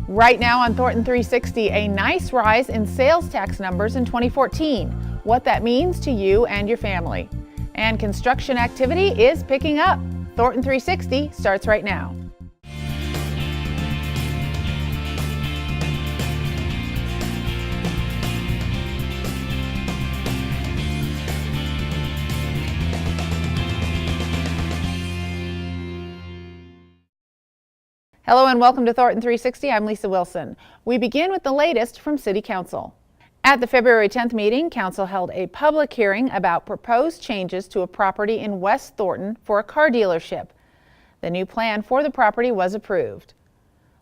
Right now on Thornton360, a nice rise in sales tax numbers in 2014. What that means to you and your family. And construction activity is picking up. Thornton360 starts right now. Hello and welcome to Thornton360. I'm Lisa Wilson. We begin with the latest from City Council. At the February 10th meeting, Council held a public hearing about proposed changes to a property in West Thornton for a car dealership. The new plan for the property was approved.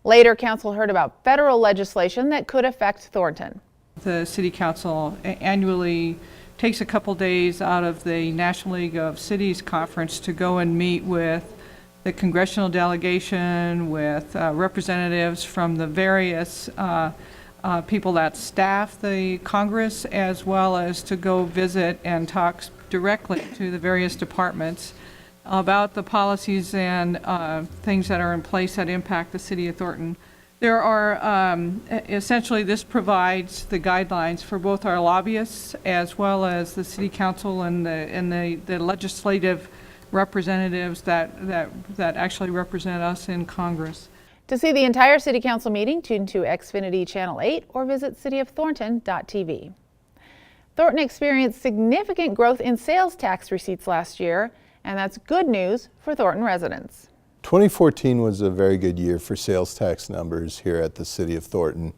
Later, Council heard about federal legislation that could affect Thornton. The City Council annually takes a couple days out of the National League of Cities conference to go and meet with the congressional delegation, with representatives from the various people that staff the Congress, as well as to go visit and talk directly to the various departments about the policies and things that are in place that impact the City of Thornton. There are, essentially this provides the guidelines for both our lobbyists as well as the City Council and the legislative representatives that actually represent us in Congress. To see the entire City Council meeting, tune to Xfinity Channel 8 or visit cityofthornton.tv. Thornton experienced significant growth in sales tax receipts last year, and that's good news for Thornton residents. 2014 was a very good year for sales tax numbers here at the City of Thornton.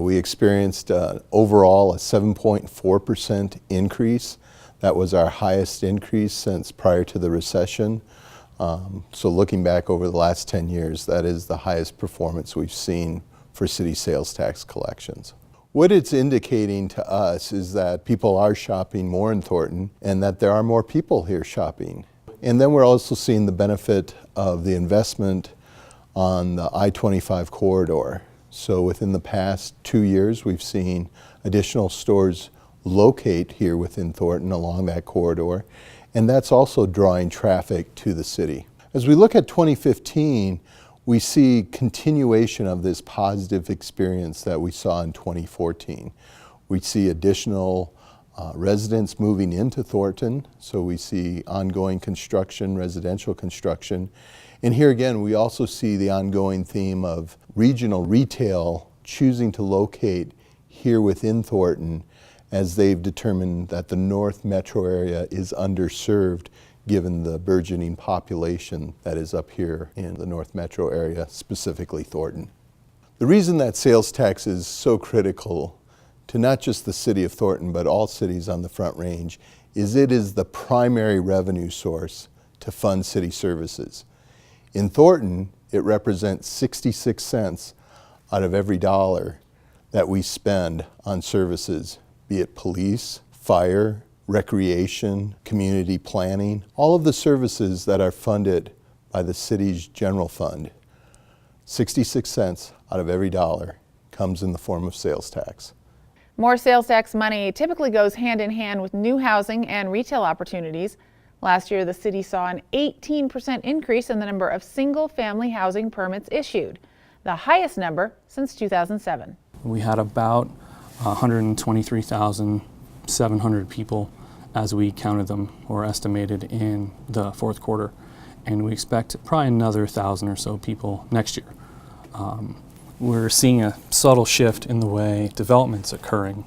We experienced overall a 7.4% increase. That was our highest increase since prior to the recession. So looking back over the last 10 years, that is the highest performance we've seen for city sales tax collections. What it's indicating to us is that people are shopping more in Thornton and that there are more people here shopping. And then we're also seeing the benefit of the investment on the I-25 corridor. So within the past 2 years, we've seen additional stores locate here within Thornton along that corridor, and that's also drawing traffic to the city. As we look at 2015, we see continuation of this positive experience that we saw in 2014. We see additional residents moving into Thornton, so we see ongoing construction, residential construction. And here again, we also see the ongoing theme of regional retail choosing to locate here within Thornton as they've determined that the North Metro area is underserved given the burgeoning population that is up here in the North Metro area, specifically Thornton. The reason that sales tax is so critical to not just the City of Thornton, but all cities on the Front Range, is it is the primary revenue source to fund city services. In Thornton, it represents 66 cents out of every dollar that we spend on services, be it police, fire, recreation, community planning, all of the services that are funded by the city's general fund. 66 cents out of every dollar comes in the form of sales tax. More sales tax money typically goes hand in hand with new housing and retail opportunities. Last year, the city saw an 18% increase in the number of single-family housing permits issued, the highest number since 2007. We had about 123,700 people as we counted them or estimated in the fourth quarter, and we expect probably another 1,000 or so people next year. We're seeing a subtle shift in the way development's occurring,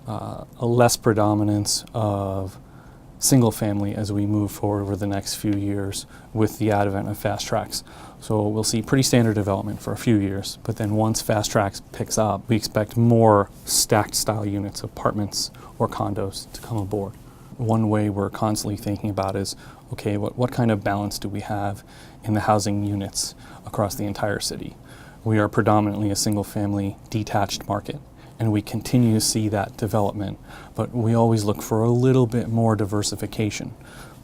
a less predominance of single family as we move forward over the next few years with the advent of fast tracks. So we'll see pretty standard development for a few years, but then once fast tracks picks up, we expect more stacked style units, apartments or condos to come aboard. One way we're constantly thinking about is, okay, what kind of balance do we have in the housing units across the entire city? We are predominantly a single family detached market, and we continue to see that development, but we always look for a little bit more diversification.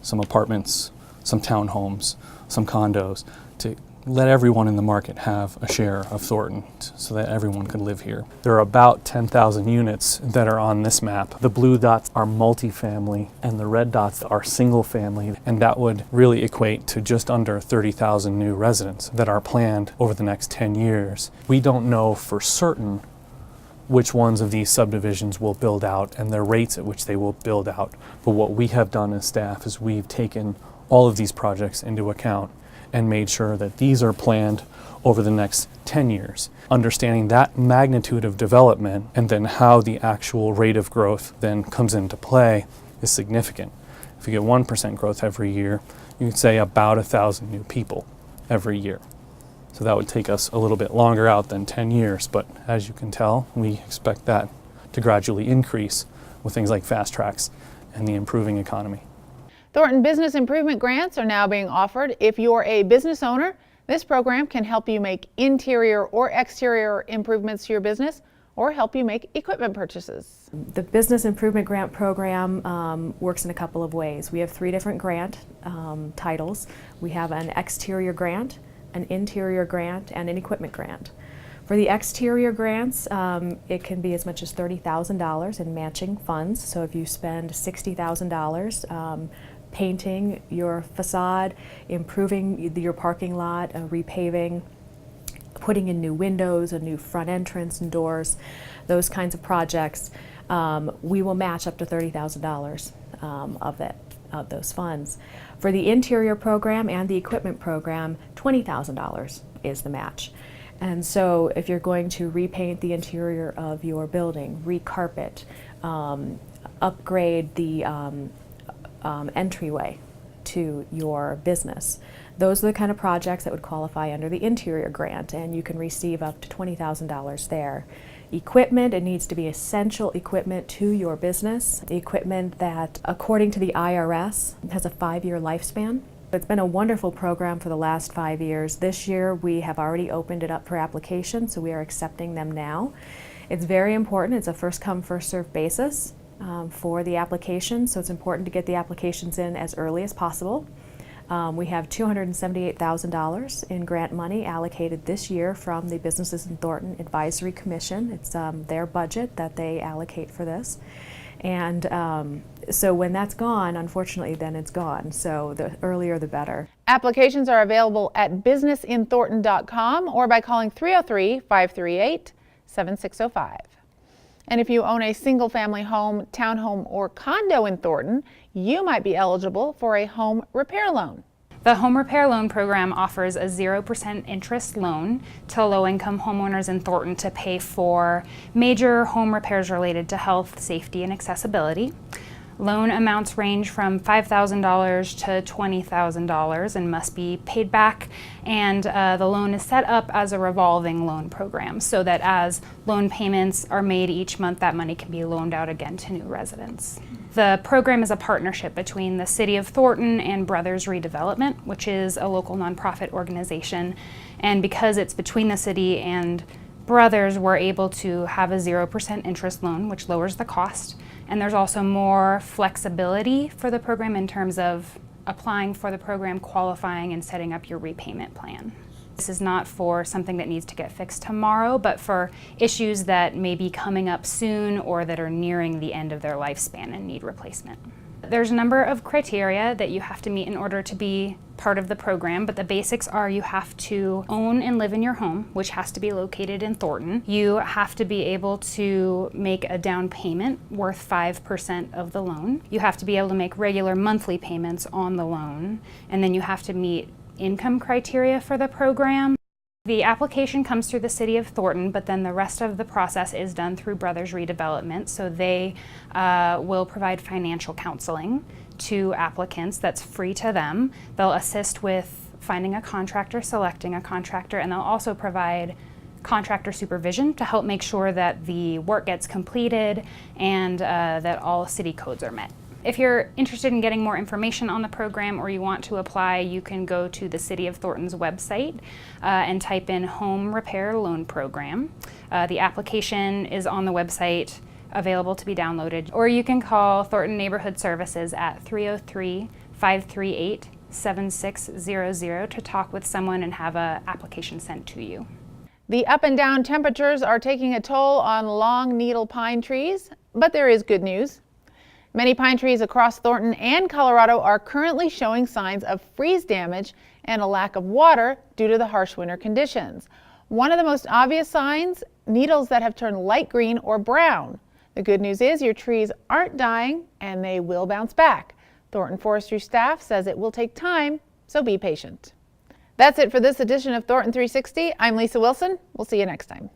Some apartments, some townhomes, some condos, to let everyone in the market have a share of Thornton so that everyone could live here. There are about 10,000 units that are on this map. The blue dots are multifamily and the red dots are single family, and that would really equate to just under 30,000 new residents that are planned over the next 10 years. We don't know for certain which ones of these subdivisions will build out and the rates at which they will build out, but what we have done as staff is we've taken all of these projects into account and made sure that these are planned over the next 10 years. Understanding that magnitude of development and then how the actual rate of growth then comes into play is significant. If you get 1% growth every year, you could say about 1,000 new people every year. So that would take us a little bit longer out than 10 years, but as you can tell, we expect that to gradually increase with things like fast tracks and the improving economy. Thornton Business Improvement Grants are now being offered. If you're a business owner, this program can help you make interior or exterior improvements to your business or help you make equipment purchases. The Business Improvement Grant Program works in a couple of ways. We have 3 different grant titles. We have an exterior grant, an interior grant, and an equipment grant. For the exterior grants, it can be as much as $30,000 in matching funds. So if you spend $60,000 painting your facade, improving your parking lot, repaving, putting in new windows, a new front entrance and doors, those kinds of projects, we will match up to $30,000 of those funds. For the interior program and the equipment program, $20,000 is the match. And so if you're going to repaint the interior of your building, recarpet, upgrade the entryway to your business, those are the kind of projects that would qualify under the interior grant, and you can receive up to $20,000 there. Equipment, it needs to be essential equipment to your business, equipment that, according to the IRS, has a 5-year lifespan. It's been a wonderful program for the last 5 years. This year we have already opened it up for application, so we are accepting them now. It's very important. It's a first-come, first-served basis for the application, so it's important to get the applications in as early as possible. We have $278,000 in grant money allocated this year from the Businesses in Thornton Advisory Commission. It's their budget that they allocate for this. And so when that's gone, unfortunately, then it's gone. So the earlier the better. Applications are available at businessinthornton.com or by calling 303-538-7605. And if you own a single-family home, townhome, or condo in Thornton, you might be eligible for a home repair loan. The Home Repair Loan Program offers a 0% interest loan to low-income homeowners in Thornton to pay for major home repairs related to health, safety, and accessibility. Loan amounts range from $5,000 to $20,000 and must be paid back, and the loan is set up as a revolving loan program so that as loan payments are made each month, that money can be loaned out again to new residents. The program is a partnership between the City of Thornton and Brothers Redevelopment, which is a local nonprofit organization, and because it's between the city and Brothers, we're able to have a 0% interest loan, which lowers the cost. And there's also more flexibility for the program in terms of applying for the program, qualifying, and setting up your repayment plan. This is not for something that needs to get fixed tomorrow, but for issues that may be coming up soon or that are nearing the end of their lifespan and need replacement. There's a number of criteria that you have to meet in order to be part of the program, but the basics are you have to own and live in your home, which has to be located in Thornton. You have to be able to make a down payment worth 5% of the loan. You have to be able to make regular monthly payments on the loan, and then you have to meet income criteria for the program. The application comes through the City of Thornton, but then the rest of the process is done through Brothers Redevelopment, so they will provide financial counseling to applicants that's free to them. They'll assist with finding a contractor, selecting a contractor, and they'll also provide contractor supervision to help make sure that the work gets completed and that all city codes are met. If you're interested in getting more information on the program or you want to apply, you can go to the City of Thornton's website and type in Home Repair Loan Program. The application is on the website, available to be downloaded, or you can call Thornton Neighborhood Services at 303-538-7605. 888-7600 to talk with someone and have an application sent to you. The up and down temperatures are taking a toll on long needle pine trees, but there is good news. Many pine trees across Thornton and Colorado are currently showing signs of freeze damage and a lack of water due to the harsh winter conditions. One of the most obvious signs, needles that have turned light green or brown. The good news is your trees aren't dying and they will bounce back. Thornton Forestry staff says it will take time, so be patient. That's it for this edition of Thornton 360. I'm Lisa Wilson. We'll see you next time.